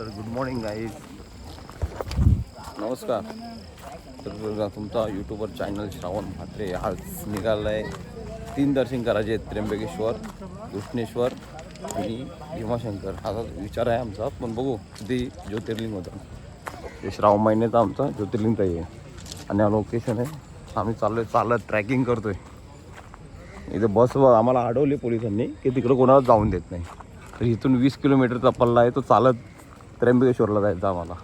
तर good morning guys, नमस्कार. तर तुमचा यूट्यूबर चॅनल श्रावण म्हात्रे आज निघाला आहे 3 दर्शन करायचे आहेत. त्र्यंबकेश्वर, घृष्णेश्वर आणि भीमाशंकर. हा विचार आहे आमचा, पण बघू किती ज्योतिर्लिंग होतं. हे श्रावण महिन्याचा आमचा ज्योतिर्लिंगचा आहे आणि हा लोकेशन आहे. आम्ही चालत ट्रॅकिंग करतोय. इथे बस आम्हाला अडवली पोलिसांनी की तिकडं कोणाला जाऊन देत नाही. तर इथून 20 किलोमीटरचा पल्ला आहे, तो चालत त्र्यंबकेश्वरला जायचं आम्हाला.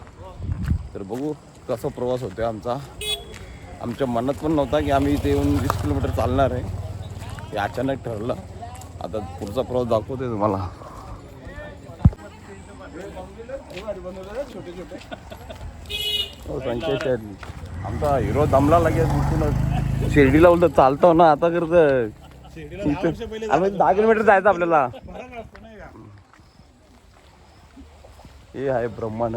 तर बघू कसा प्रवास होतो आमचा. आमच्या मनात पण नव्हता की आम्ही इथे येऊन 20 किलोमीटर चालणार आहे. हे अचानक ठरलं. आता पुढचा प्रवास दाखवतोय तुम्हाला. हो संजय शेठ, आमचा हिरो दमला लगेच उठून शिर्डीला बोलतो चालतो ना आता करतं. आम्ही 10 किलोमीटर जायचं आपल्याला. हे आहे ब्रह्मांड,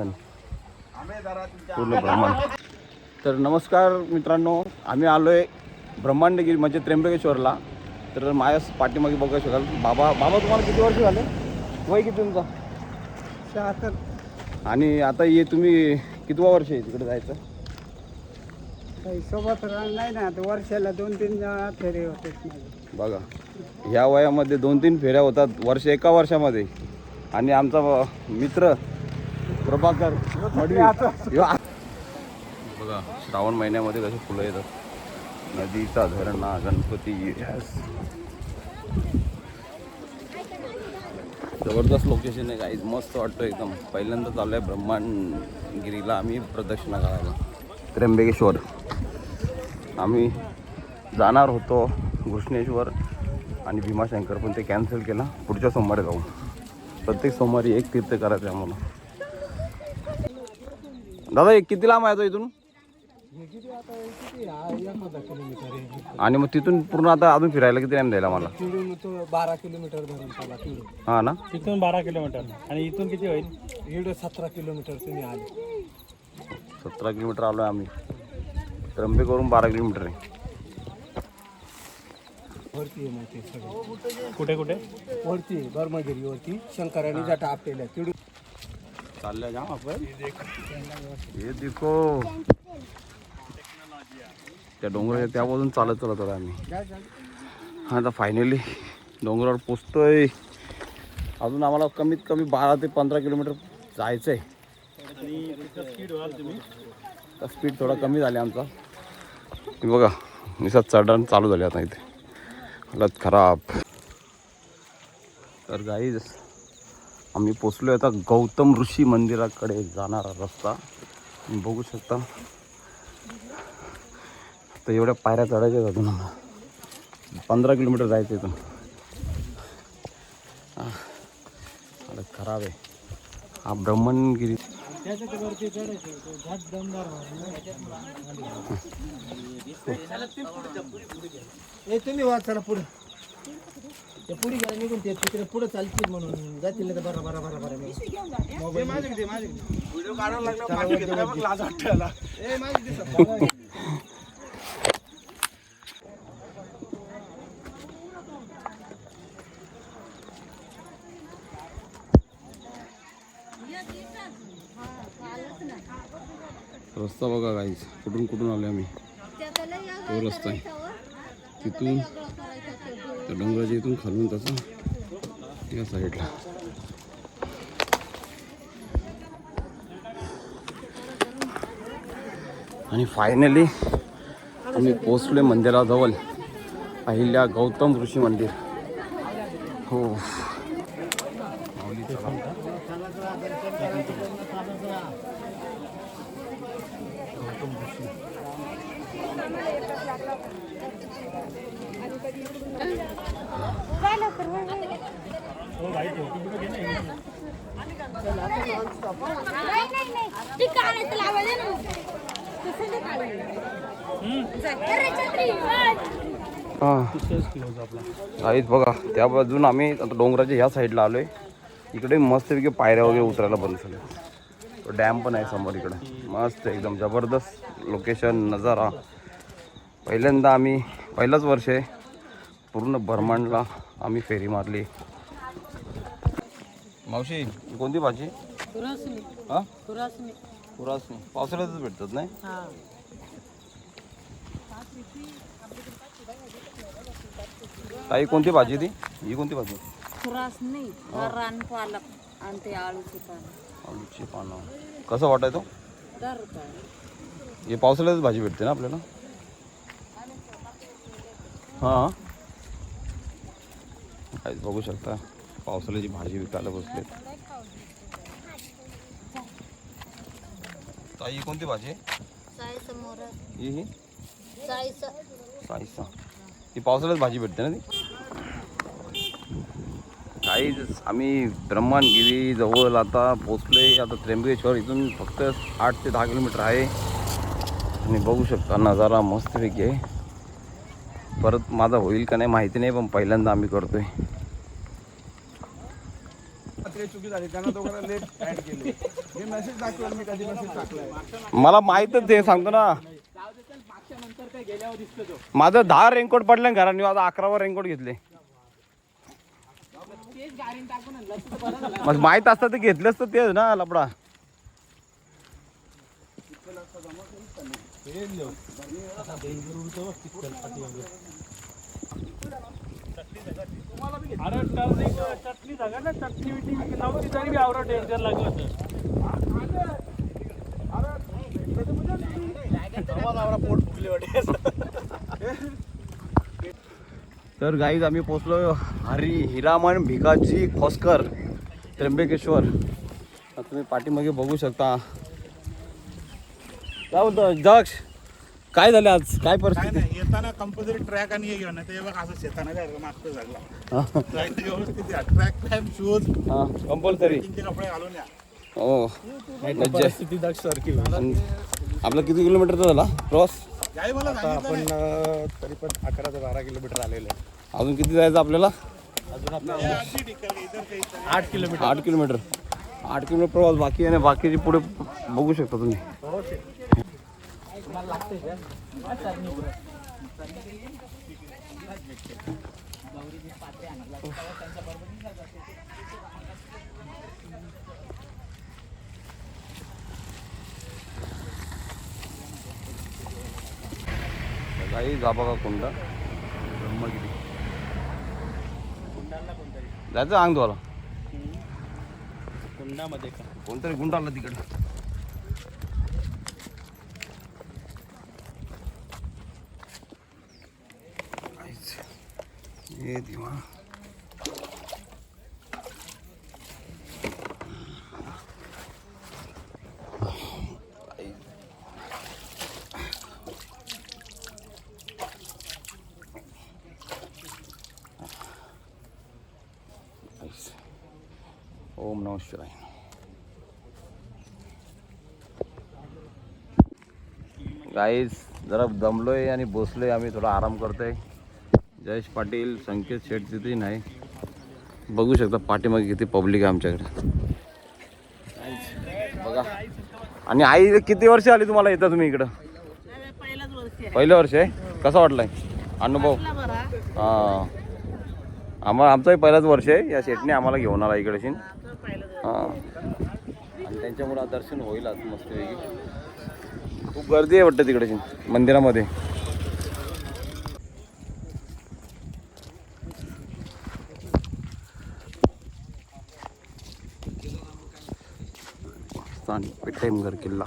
पूर्ण ब्रह्मांड. तर नमस्कार मित्रांनो, आम्ही आलो आहे ब्रह्मांडगिरी म्हणजे त्र्यंबकेश्वरला. तर माझ्या पाठीमागे बघू शकाल बाबा. तुम्हाला किती वर्ष झाले? वय किती तुमचं? 76. आणि आता ये तुम्ही कितवा वर्ष आहे तिकडे जायचं? काही सोबत नाही ना, आता वर्षाला 2-3 फेरे होते. बघा, ह्या वयामध्ये 2-3 फेऱ्या होतात एका वर्षामध्ये. आणि आमचा मित्र प्रभाकर मडवी बघा, श्रावण महिन्यामध्ये कसे फुलं येतात. नदीचा झरणा, गणपती, जबरदस्त लोकेशन आहे गाईज. मस्त वाटतं एकदम. पहिल्यांदा चालू आहे ब्रह्मांडगिरीला आम्ही प्रदक्षिणा करायला. त्र्यंबकेश्वर आम्ही जाणार होतो, घृष्णेश्वर आणि भीमाशंकर, पण ते कॅन्सल केला. पुढच्या सोमवारी जाऊ. प्रत्येक सोमवारी एक तीर्थ करायचं आहे आम्हाला. दादा एक किती लांब आहे तो इथून? आणि मग तिथून पूर्ण आता अजून फिरायला किती टाइम द्यायला मला? 12 किलोमीटर धरून चला. हां ना, तिथून 12 किलोमीटर. आणि इथून किती होईल? इकडे 17 किलोमीटर तुम्ही आले. 17 किलोमीटर आलो आहे आम्ही. त्र्यंबकेवरून 12 किलोमीटर आहे. वरती आहे माहिती सगळं. कुठे कुठे? वरती ब्रह्मगिरी वरती शंकराने जाटा आपलेल्या तिकडे चालल्या जाम आपण. हे देखो, त्या डोंगराच्या त्या बाजून चालत होतो आम्ही. आता फायनली डोंगरावर पोचतोय. अजून आम्हाला कमीत कमी 12 ते 15 किलोमीटर जायचं आहे. तर स्पीड थोडा कमी झाला आमचा. बघा निसात चढण चालू झाले आता. इथे हालत खराब. तर गाईज आम्ही पोचलो आता गौतम ऋषी मंदिराकडे जाणारा रस्ता बघू शकता. तर एवढ्या पायऱ्या चढायच्या अजून आम्हाला. 15 किलोमीटर जायचं इथून. हालत खराब आहे. हा ब्रह्मगिरी. तुम्ही वाचायला पुढे पुढे गेला निघून ते तिकडे पुढे चालतील म्हणून जातील. तर बरं बरं बरं बरं व्हिडिओ काढायला लागला. रस्ता बघा गाईज, कुठून कुठून आलो आम्ही. तो रस्ता आहे तिथून त्या डोंगराच्या इथून खालून तसा या साईडला. आणि फायनली आम्ही पोचलोय मंदिराजवळ. पहिल्या गौतम ऋषी मंदिर. हो, काहीच बघा. त्या बाजून आम्ही आता डोंगराच्या ह्या साईडला आलोय. इकडे मस्तपैकी पायऱ्या वगैरे उतरायला बंद झाले. तो डॅम पण आहे समोर इकडे. मस्त एकदम जबरदस्त लोकेशन, नजारा. पहिलाच वर्ष आहे पूर्ण ब्रह्मांडला आम्ही फेरी मारली. मावशी कोणती भाजी? खुरासनी हा खुरासनी पुराच नाही, पावसाळ्यातच भेटतात नाही. हा ताई कोणती भाजी ती, ही कोणती भाजी? खुरासनी रान पालक आणि ते आळूची पानं आलूची पानं. कसं वाटायचं? 10 रुपये. हे पावसाळ्यातच भाजी भेटते ना आपल्याला. हां काहीच बघू शकता, पावसाळ्याची भाजी विकायला बसले. ताई ही कोणती भाजी आहे? ही साईसा. ही पावसाळ्यात भाजी भेटते ना ती. काहीच आम्ही ब्रह्मगिरी जवळ आता पोचलोय. आता त्र्यंबकेश्वर इथून फक्त 8 ते 10 किलोमीटर आहे. आणि बघू शकता नजारा मस्तपैकी आहे. परत माझा होईल का नाही माहिती नाही, पण पहिल्यांदा आम्ही करतोय. चुकी झाली, त्यांना दोघांना लेट ऍड केले. हे मेसेज टाकला, मी कधी मेसेज टाकलाय. मला माहीतच ते सांगतो ना. माझं 10 रेनकोट पडलं घराने, आता 11वर रेनकोट घेतले. मग माहीत असतं ते घेतलंच तर तेच ना लपडा. अरे चटणी जागा ना, चटणी बिटणी नव्हती तरी बी आवरा टेन्शन लागलं होतं. तर गाईज आम्ही पोचलो हिरामण भिकाजी खोसकर त्र्यंबकेश्वर. आता तुम्ही पाठीमागे बघू शकता. काय बोलतो जक्ष, काय झालं आज, काय काय परिस्थिती? नाही, येताना कंपल्सरी ट्रॅक आणि हे घेऊन ते बघ असं शेताना काय मागचं झालं व्यवस्थित ट्रॅक पॅन्ट शूज हां कंपल्सरी. तीनचे कपडे घालून या. हो परिस्थिती दक्ष सारखी. आपला किती किलोमीटरचा झाला प्रवास? याही मला सांगितलं नाही. तरी पण 11 ते 12 किलोमीटर आलेलं आहे. अजून किती जायचं आपल्याला? अजून आपलं हे अगदी ठीक आहे, इतर काही 8 किलोमीटर. 8 किलोमीटर. 8 किलोमीटर प्रवास बाकी आहे. आणि बाकीचे पुढे बघू शकता तुम्ही. काही जा बघा कुंड ब्रह्मगिरी जायचं अंग धुवाला. कुंडामध्ये का कोणतरी गुंड आला तिकडे. ये देवा. ओम नमः शिवाय. गाईज जरा दमलोय आणि बसलोय आम्ही, थोडा आराम करतोय. जयेश पाटील, संकेत शेठ तिथे नाही. बघू शकता पाठीमागे किती पब्लिक आहे आमच्याकडे बघा. आणि आई किती वर्ष आली तुम्हाला येता तुम्ही इकडं? पहिलं वर्ष आहे. कसा वाटलाय अनुभव? हां आमचाही पहिलाच वर्ष आहे. या शेठने आम्हाला घेऊन आला इकडे. हां आणि त्यांच्यामुळे दर्शन होईल आज मस्तपैकी. खूप गर्दी आहे वाटतं तिकडे मंदिरामध्ये. पेटेमगड किल्ला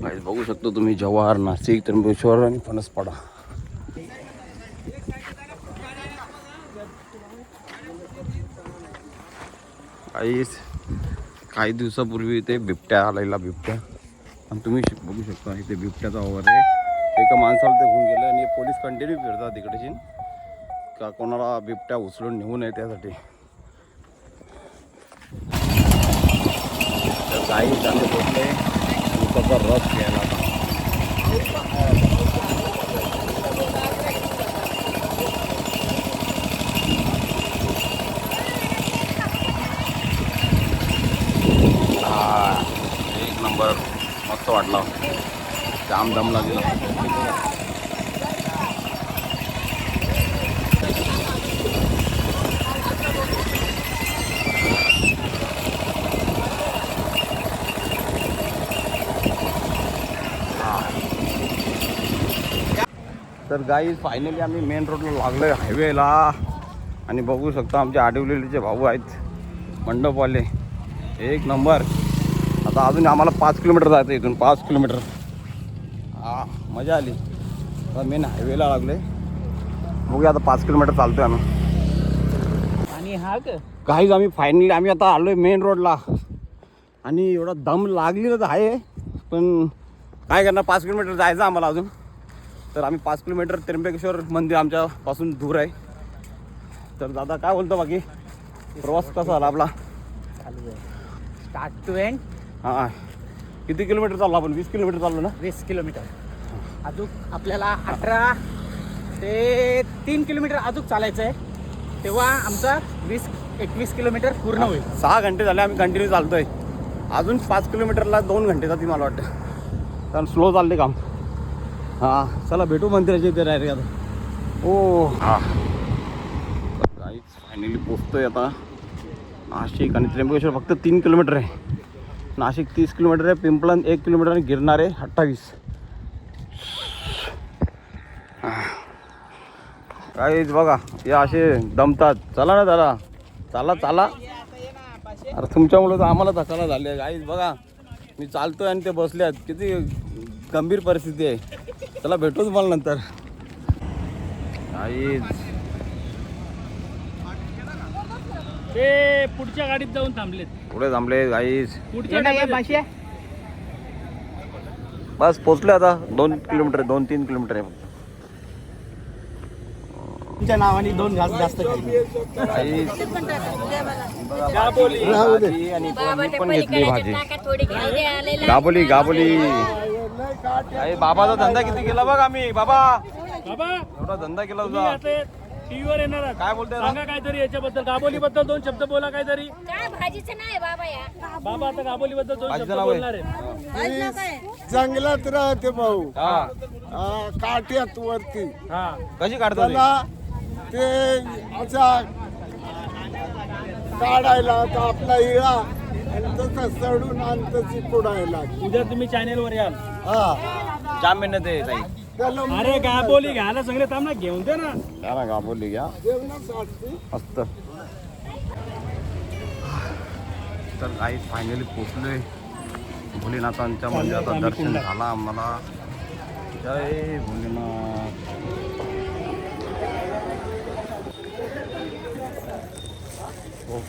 गाईज बघू शकतो तुम्ही. जव्हार, नाशिक, त्र्यंबकेश्वर आणि फणसपाडा. काही दिवसापूर्वी इथे बिबट्या आलेला. बिबट्या आणि तुम्ही बघू शकता इथे बिबट्याचा वावर आहे. एका माणसाला ते घेऊन गेलं आणि पोलीस कंटिन्यू फिरतात तिकडची का कोणाला बिबट्या उचलून नेऊ नये त्यासाठी. काही चांगले पोचले उसाचा रस घ्यायला. एक नंबर मस्त वाटला. जाम दम लागला. तर गाईज फायनली आम्ही मेन रोडला लागलोय हायवेला आणि बघू शकता आमचे आडिवलेले भाऊ आहेत मंडपवाले एक नंबर. आता अजून आम्हाला 5 किलोमीटर जायचं इथून 5 किलोमीटर. हा मजा आली. आता मेन हायवेला लागलोय बघूया आता 5 किलोमीटर चालतोय आम्ही. आणि हा काहीच आम्ही फायनली आम्ही आता आलोय मेन रोडला आणि एवढा दम लागलेला तर आहे पण काय करणार 5 किलोमीटर जायचं आम्हाला अजून. तर आम्ही 5 किलोमीटर त्र्यंबकेश्वर मंदिर आमच्यापासून दूर आहे. तर दादा काय बोलतो बाकी प्रवास कसा झाला आपला? स्टार्ट टू एंड हां किती किलोमीटर चाललो आपण? 20 किलोमीटर चाललो ना? 20 किलोमीटर. अजून आपल्याला 18 ते 3 किलोमीटर अजून चालायचं आहे, तेव्हा आमचा 20-21 किलोमीटर पूर्ण होईल. 6 घंटे झाले आम्ही कंटिन्यू चालतोय. अजून 5 किलोमीटरला 2 घंटे जातील मला वाटतं, कारण स्लो चालले काम. हां चला भेटू मंदिराच्या इथे राहिले आता. ओ हां काहीच फायनली पोचतोय आता. नाशिक आणि त्र्यंबकेश्वर फक्त 3 किलोमीटर आहे. नाशिक 30 किलोमीटर आहे, पिंपळण 1 किलोमीटर आणि गिरनार आहे 28. काहीच बघा हे असे दमतात. चला ना दादा चाला चाला. अरे तुमच्यामुळे तर आम्हाला धक्काला झाले. काहीच बघा मी चालतोय आणि ते बसले आहेत. किती गंभीर परिस्थिती आहे. चला भेटू तुम्हाला नंतर. काहीच ते पुढच्या गाडीत जाऊन थांबलेत. पुढे थांबले काहीच. पुढच्या गाडीत बस पोचले आता. 2 किलोमीटर 2-3 किलोमीटर आहे फक्त. तुमच्या नावाने 2 घास जास्त खाल्ले. काहीच गाबोली. भाजी आणि मी पण घेतली भाजी. गाबोली गाबोली. अरे बाबाचा धंदा किती केला बघ आम्ही. बाबा बाबा एवढा धंदा केला तुम्ही तुझा. आता टीव्हीवर येणार आहात. काय बोलताय? सांगा काहीतरी याच्याबद्दल, गाबोली बद्दल 2 शब्द बोला काहीतरी. काय भाजीचं नाही बाबा या बाबा आता गाबोली बद्दल 2 शब्द भाजीचं नाव आहे. बोलणार आहेत. भाजीला काय जंगलात राहते भाऊ, हा काट्यात वरती. हा कशी काढतो त्याला ते असा काढायला तर आपला इळा आणि तसं सडून आणि तशी पुडायला. उद्या तुम्ही चॅनेलवर याल. हा जाम मेहनत आहे ताई. त्याला अरे गाबोली घ्यायला सगळे थांब ना, घेऊन दे ना. घ्या ना गाबोली घ्या जेवणासाठी मस्त. तर काही फायनली पोचलोय भोलेनाथांच्या मंदिराचं दर्शन झालं आम्हाला. जय भोलेनाथ. हो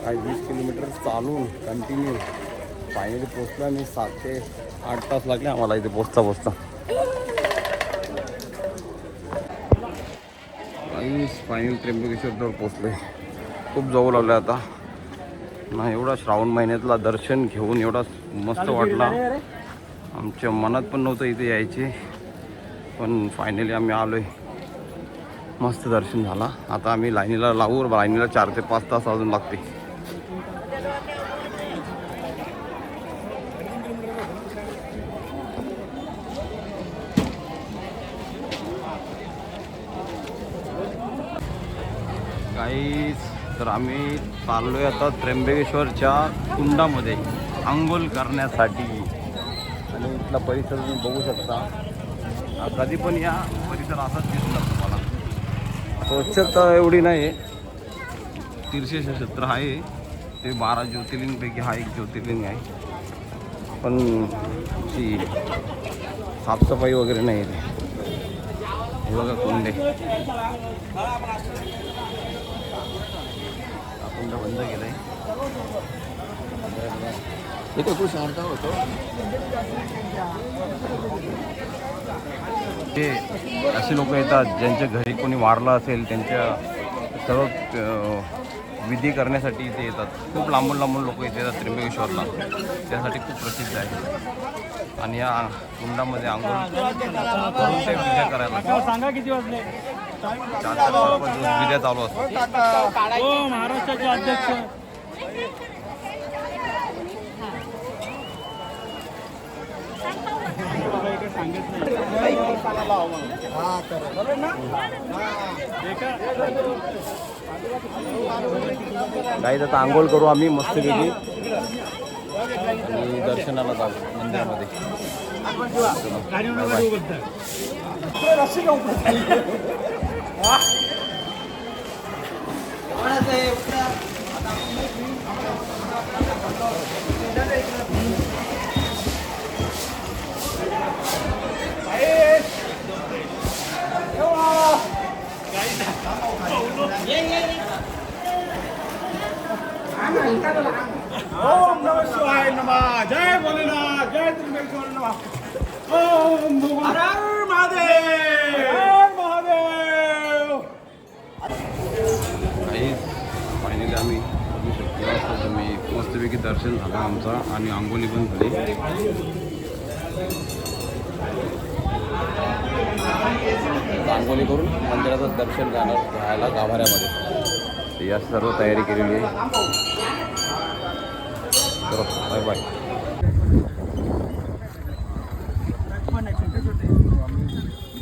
काही 20 किलोमीटर चालून कंटिन्यू फायनली पोचलो आम्ही. 7 ते 8 तास लागले आम्हाला इथे पोचता. फायनल त्र्यंबकेश्वरजवळ पोचलोय. खूप जवळ आलो आता ना. एवढा श्रावण महिन्यातला दर्शन घेऊन एवढा मस्त वाटला. आमच्या मनात पण नव्हतं इथे यायचे, पण फायनली आम्ही आलोय. मस्त दर्शन झाला. आता आम्ही लाईनीला लावू. लाईनीला 4 ते 5 तास अजून लागते. काहीच तर आम्ही चाललोय आता त्र्यंबकेश्वरच्या कुंडामध्ये आंघोळ करण्यासाठी. आणि इथला परिसर तुम्ही बघू शकता. कधी पण या परिसर असाच दिसणार तुम्हाला. स्वच्छता एवढी नाही आहे. तीर्थक्षेत्र क्षेत्र आहे ते 12 ज्योतिर्लिंगपैकी हा एक ज्योतिर्लिंग आहे, पण ती साफसफाई वगैरे नाही आहे. हे बघा कुंडे. कुंड बंद केलंय. इथे खूप शांत होतो. ते असे लोक येतात ज्यांच्या घरी कोणी वारलं असेल, त्यांच्या सर्व विधी करण्यासाठी इथे येतात. खूप लांबून लोक इथे येतात त्र्यंबकेश्वरला. त्यासाठी खूप प्रसिद्ध आहे. आणि या कुंडामध्ये आंघोळ करून ते विधी करायला सांगा किती वाजले. 4-5 विद्या चालू असतात. हो महाराष्ट्राचे अध्यक्ष. काही आता आंघोळ करू आम्ही मस्तपैकी आणि दर्शनाला जाऊ मंदिरामध्ये. ओम नमः शिवाय नमः जय भोलेनाथ जय त्र्यंबकेश्वर नमः ओम हर हर महादेव हर महादेव. काही फायनली आम्ही बघू शकतो असं तुम्ही मस्तपैकी दर्शन झालं आमचा आणि आंघोळी पण झाली. आंघोळी करून मंदिराचं दर्शन घ्यायला गाभाऱ्यामध्ये या सर्व तयारी केलेली आहे. चलो बाय बाय.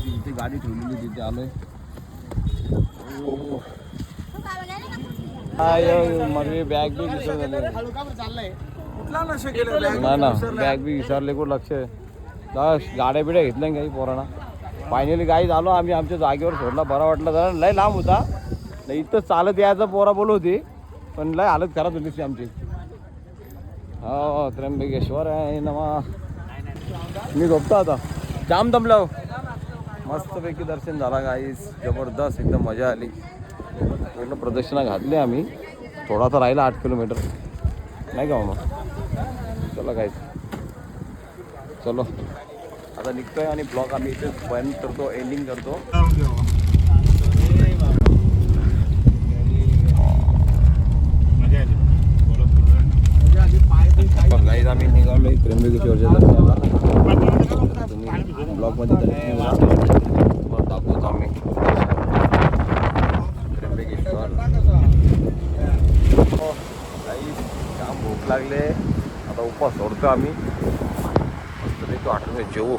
इथे गाडी ठेवलेली तिथे आलोय. माझी बॅग बी विसरली. ना ना बॅग बी विसरले कुठं लक्ष गाड्या बिड्या घेतल्या काही पोरांना. फायनली गाडी झालो आम्ही आमच्या जागेवर सोडला. बरा वाटलं जरा लय लांब होता नाही इथं चालत यायचं पोरा बोल होती पण लय हालत खराब होती ती आमची. हो त्र्यंबकेश्वर आहे नमा. मी झोपतो आता जाम दमलो. मस्तपैकी दर्शन झाला गाईस जबरदस्त एकदम मजा आली. पूर्ण प्रदक्षिणा घातली आम्ही. थोडासा राहिला 8 किलोमीटर नाही का मग. चला गाईस चलो आता निघतोय आणि ब्लॉग आम्ही इथे बंद करतो एंडिंग करतो. गाईज आम्ही निघालो त्र्यंबकेश्वरच्या दर्शनाला. तुम्ही ब्लॉगमध्ये दाखवतो आम्ही त्र्यंबकेश्वर. काम भूक लागले आता उपवास सोडतो आम्ही. मस्त तो आठवण जेवू.